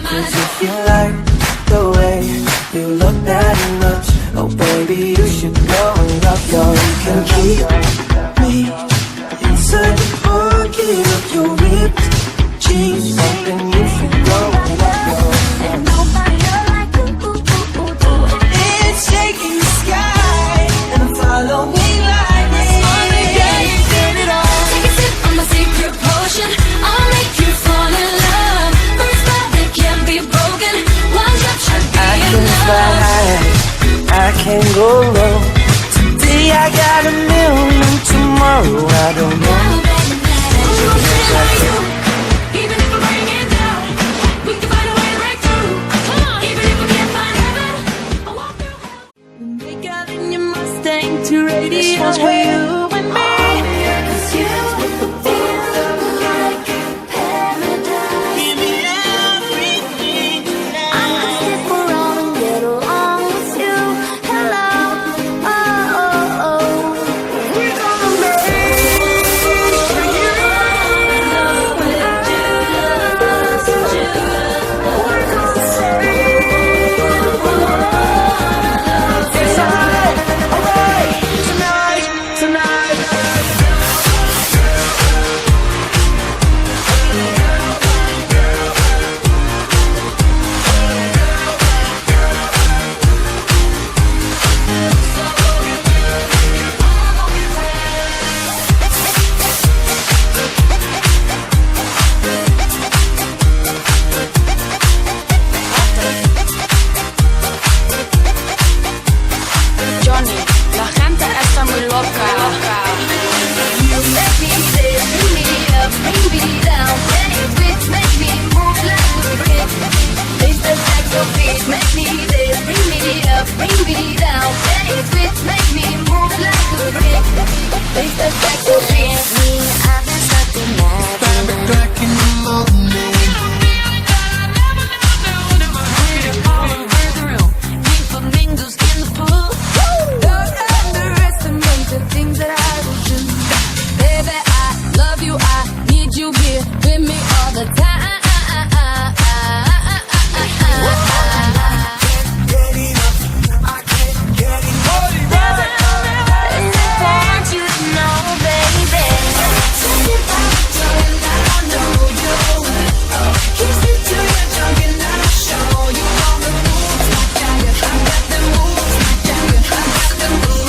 'Cause if you like the way you look that much, oh baby, you should go and love your. You can keep me inside the pocket of your ripped jeans, and you should go and love your. There's nobody like you. It's shaking the sky and following lightning. Yeah, you did it all. Take a sip of my secret potion. I'll make you fall in love. First love that can't be broken. One drop should be I can enough. fly high, I can go low. Today I got a million, tomorrow I don't know. Even if I bring it down, we can find a way to break through. Even if we can't find heaven, I'll walk through hell. Make out in your Mustang to radio. This one's for you and me. 'Cause you feel like paradise. Give me everything I could stick around and get along with you. Hello, oh, oh, oh. we're gonna make for you. It's alright, tonight, tonight. Johnny, la gente está muy loca. You make me say, bring me up, bring me down. Baby, make me move like a brick. It's the sexual beat, make me say, bring me up, bring me down. Baby, make me move like a brick. It's the sexual beat. I've been stuck in that. Back in the morning. Flamingos in the pool. Don't underestimate the things that I will do. Baby, I love you. I need you here with me all the time. And I want you to know, baby. I know you. Kiss me till you're drunk and I'll show you all the moves. I got the moves. I got the moves.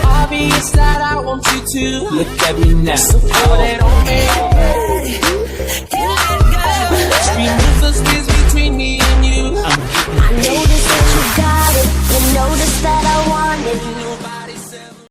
Obvious that I want you to look at me now. So put it on me.